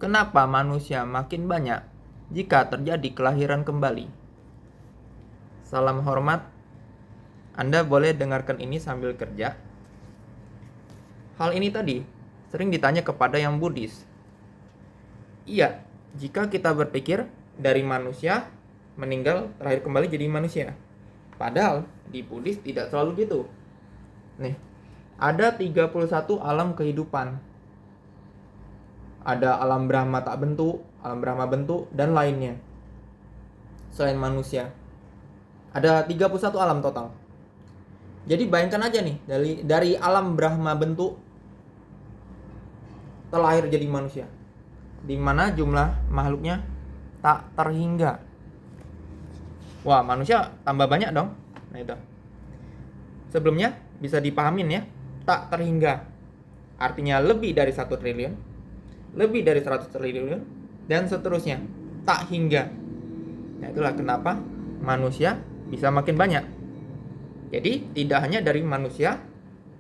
Kenapa manusia makin banyak jika terjadi kelahiran kembali? Salam hormat. Anda boleh dengarkan ini sambil kerja. Hal ini tadi sering ditanya kepada yang Buddhis. Iya, jika kita berpikir dari manusia meninggal terakhir kembali jadi manusia. Padahal di Buddhis tidak selalu gitu. Nih, ada 31 alam kehidupan. Ada alam Brahma tak bentuk, alam Brahma bentuk, dan lainnya. Selain manusia. Ada 31 alam total. Jadi bayangkan aja nih, dari alam Brahma bentuk terlahir jadi manusia. Di mana jumlah makhluknya tak terhingga. Wah, manusia tambah banyak dong. Nah itu. Sebelumnya bisa dipahamin ya, tak terhingga. Artinya lebih dari 1 triliun, lebih dari 100 triliun, dan seterusnya. Tak hingga. Nah itulah kenapa manusia bisa makin banyak. Jadi tidak hanya dari manusia,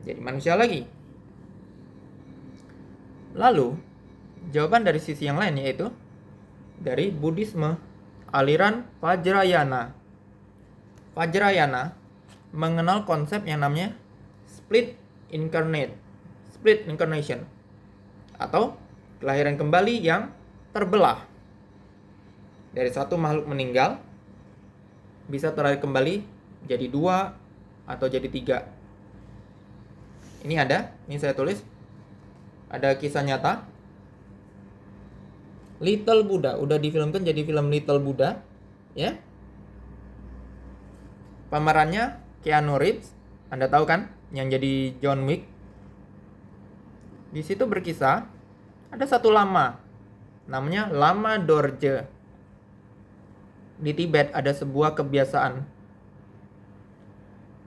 jadi manusia lagi. Lalu, jawaban dari sisi yang lain yaitu dari Buddhisme, aliran Vajrayana. Vajrayana mengenal konsep yang namanya split incarnation atau kelahiran kembali yang terbelah. Dari satu makhluk meninggal bisa terlahir kembali jadi 2 atau jadi 3. Ini saya tulis. Ada kisah nyata. Little Buddha udah difilmkan jadi film Little Buddha, ya. Pemerannya Keanu Reeves, Anda tahu kan, yang jadi John Wick. Di situ berkisah ada satu lama, namanya Lama Dorje. Di Tibet ada sebuah kebiasaan.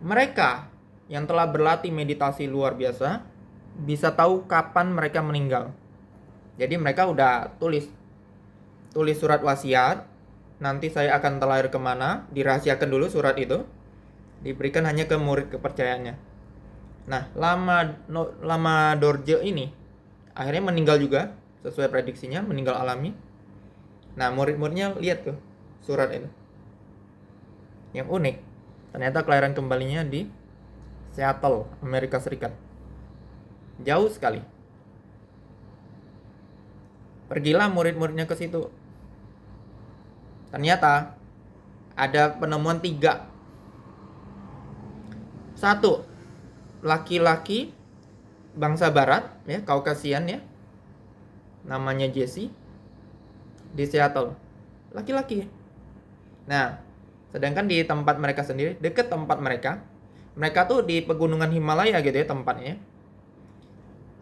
Mereka yang telah berlatih meditasi luar biasa bisa tahu kapan mereka meninggal. Jadi mereka udah tulis surat wasiat. Nanti saya akan terlahir kemana, dirahasiakan dulu surat itu, diberikan hanya ke murid kepercayaannya. Nah, Lama Dorje ini akhirnya meninggal juga, sesuai prediksinya, meninggal alami. Nah, murid-muridnya lihat tuh surat itu. Yang unik, ternyata kelahiran kembalinya di Seattle, Amerika Serikat. Jauh sekali. Pergilah murid-muridnya ke situ. Ternyata ada penemuan 3. 1, laki-laki bangsa barat, ya, Kaukasian ya. Namanya Jesse, di Seattle. Laki-laki. Nah, sedangkan di tempat mereka sendiri, dekat tempat mereka tuh di pegunungan Himalaya gitu ya tempatnya.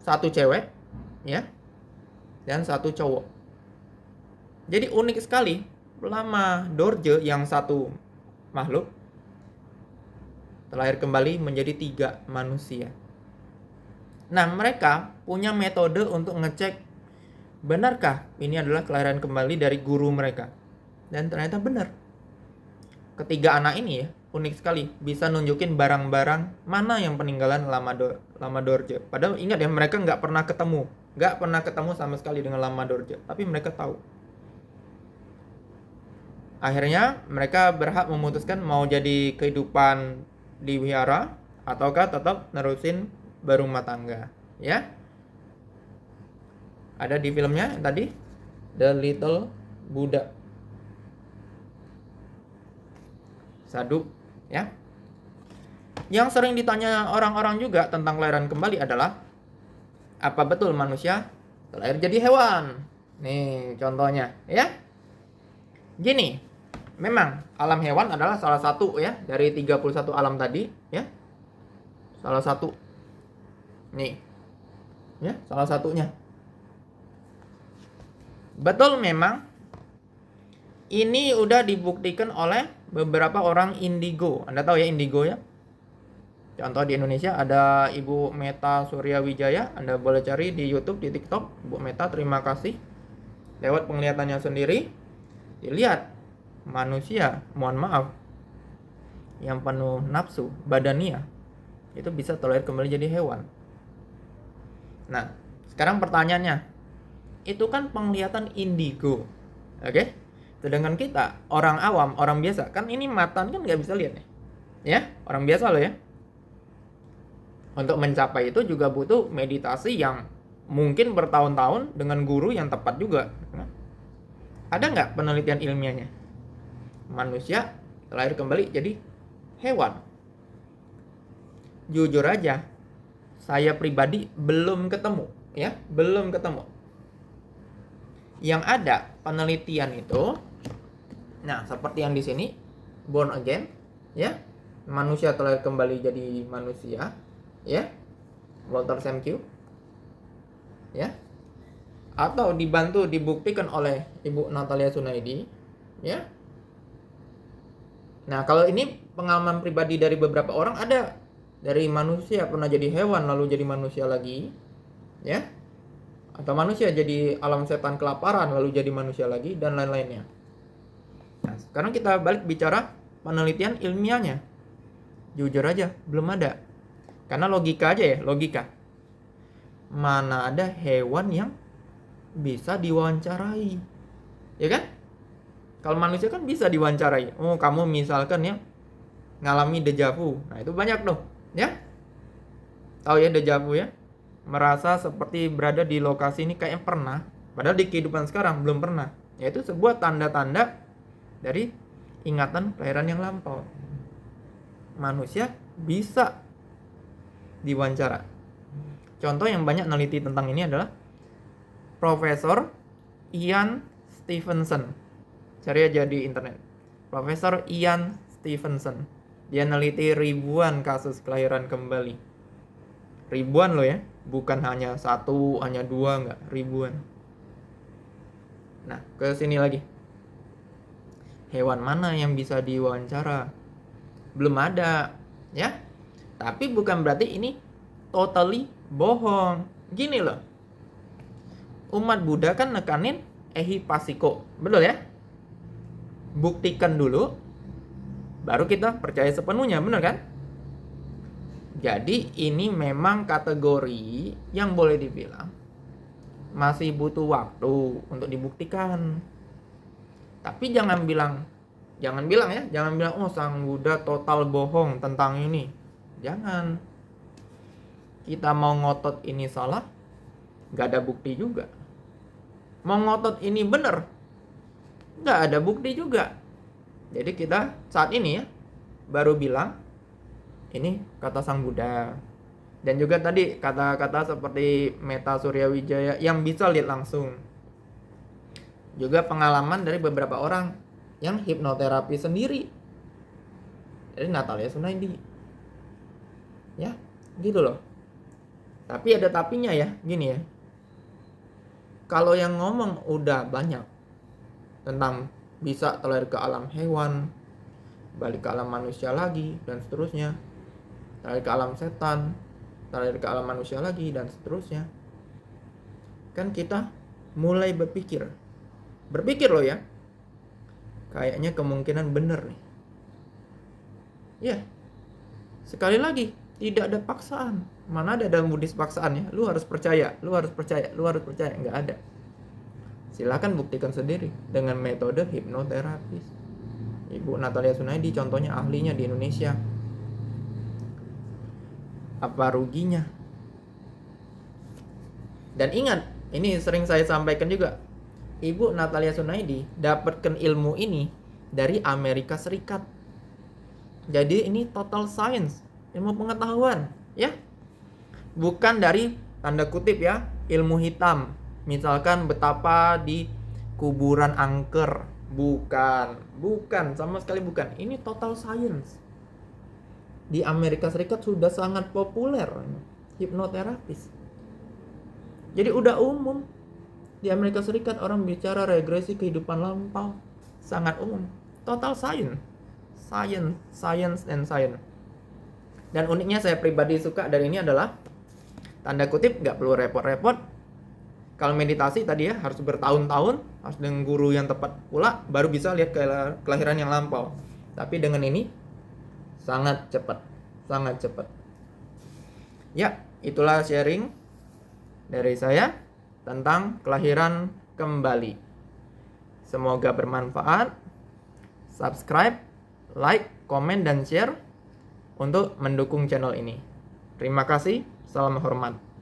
1 cewek, ya, dan 1 cowok. Jadi unik sekali. Lama Dorje yang 1 makhluk terlahir kembali menjadi 3 manusia. Nah, mereka punya metode untuk ngecek benarkah ini adalah kelahiran kembali dari guru mereka. Dan ternyata benar. Ketiga anak ini ya, unik sekali, bisa nunjukin barang-barang mana yang peninggalan Lama Dorje. Padahal ingat ya, mereka nggak pernah ketemu sama sekali dengan Lama Dorje, tapi mereka tahu. Akhirnya mereka berhak memutuskan mau jadi kehidupan di wihara ataukah tetap nerusin berumah tangga, ya. Ada di filmnya tadi, The Little Buddha. Sadhu, ya. Yang sering ditanya orang-orang juga tentang kelahiran kembali adalah, apa betul manusia terlahir jadi hewan? Nih contohnya, ya. Gini, memang alam hewan adalah salah satu ya dari 31 alam tadi, ya. Salah satu. Nih. Ya, salah satunya. Betul memang ini udah dibuktikan oleh beberapa orang indigo. Anda tahu ya indigo ya? Contoh di Indonesia ada Ibu Meta Suryawijaya. Anda boleh cari di YouTube, di TikTok. Ibu Meta, terima kasih. Lewat penglihatannya sendiri, dilihat manusia, mohon maaf, yang penuh nafsu, badania, itu bisa terlahir kembali jadi hewan. Nah, sekarang pertanyaannya, itu kan penglihatan indigo. Oke? Sedangkan kita, orang awam, orang biasa, kan ini mata kan nggak bisa lihat nih. Ya, orang biasa loh ya. Untuk mencapai itu juga butuh meditasi yang mungkin bertahun-tahun dengan guru yang tepat juga. Ada nggak penelitian ilmiahnya? Manusia lahir kembali jadi hewan. Jujur aja, saya pribadi belum ketemu, ya, belum ketemu. Yang ada penelitian itu, nah seperti yang di sini, born again, ya, manusia telah kembali jadi manusia, ya, Walter Samkew, ya, atau dibantu dibuktikan oleh Ibu Natalia Sunaidi, ya. Nah kalau ini pengalaman pribadi dari beberapa orang, ada dari manusia pernah jadi hewan lalu jadi manusia lagi, ya, atau manusia jadi alam setan kelaparan lalu jadi manusia lagi, dan lain-lainnya. Nah sekarang kita balik bicara penelitian ilmiahnya. Jujur aja belum ada. Karena logika aja ya, logika. Mana ada hewan yang bisa diwawancarai, ya kan? Kalau manusia kan bisa diwawancarai. Oh kamu misalkan ya ngalami dejavu, nah itu banyak tuh, ya. Tahu ya dejavu ya? Merasa seperti berada di lokasi ini kayak pernah, padahal di kehidupan sekarang belum pernah. Yaitu sebuah tanda-tanda dari ingatan kelahiran yang lampau. Manusia bisa diwawancara. Contoh yang banyak neliti tentang ini adalah Profesor Ian Stevenson. Cari aja di internet. Profesor Ian Stevenson. Dia neliti ribuan kasus kelahiran kembali. Ribuan loh ya. Bukan hanya satu, hanya dua, enggak. Ribuan. Nah, ke sini lagi. Hewan mana yang bisa diwawancara? Belum ada. Ya. Tapi bukan berarti ini totally bohong. Gini loh. Umat Buddha kan nekanin ehipasiko. Betul ya? Buktikan dulu, baru kita percaya sepenuhnya, benar kan? Jadi ini memang kategori yang boleh dibilang masih butuh waktu untuk dibuktikan. Tapi jangan bilang ya, jangan bilang oh Sang Buddha total bohong tentang ini. Jangan. Kita mau ngotot ini salah, nggak ada bukti juga. Mau ngotot ini benar, nggak ada bukti juga. Jadi kita saat ini ya baru bilang ini kata Sang Buddha. Dan juga tadi kata-kata seperti Meta Suryawijaya yang bisa lihat langsung. Juga pengalaman dari beberapa orang yang hipnoterapi sendiri. Jadi Natalia Sunaidi. Ya, gitu loh. Tapi ada tapinya ya, gini ya. Kalau yang ngomong udah banyak tentang bisa terlahir ke alam hewan, balik ke alam manusia lagi, dan seterusnya, terlahir ke alam setan, terlahir ke alam manusia lagi, dan seterusnya, kan kita mulai berpikir loh ya, kayaknya kemungkinan bener nih. Ya, sekali lagi, tidak ada paksaan. Mana ada dalam Buddhis paksaan ya? Lu harus percaya, nggak ada. Silakan buktikan sendiri dengan metode hipnoterapis. Ibu Natalia Sunaidi contohnya ahlinya di Indonesia. Apa ruginya? Dan ingat, ini sering saya sampaikan juga. Ibu Natalia Sunaidi dapatkan ilmu ini dari Amerika Serikat. Jadi ini total science, ilmu pengetahuan, ya. Bukan dari tanda kutip ya, ilmu hitam. Misalkan betapa di kuburan angker. Bukan, sama sekali bukan. Ini total science. Di Amerika Serikat sudah sangat populer hipnoterapis. Jadi udah umum. Di Amerika Serikat orang bicara regresi kehidupan lampau. Sangat umum. Total science. Science. Dan uniknya saya pribadi suka dari ini adalah tanda kutip gak perlu repot-repot. Kalau meditasi tadi ya harus bertahun-tahun, harus dengan guru yang tepat pula, baru bisa lihat kelahiran yang lampau. Tapi dengan ini sangat cepat. Ya, itulah sharing dari saya. tentang kelahiran kembali. Semoga bermanfaat. Subscribe, like, komen, dan share untuk mendukung channel ini. Terima kasih. Salam hormat.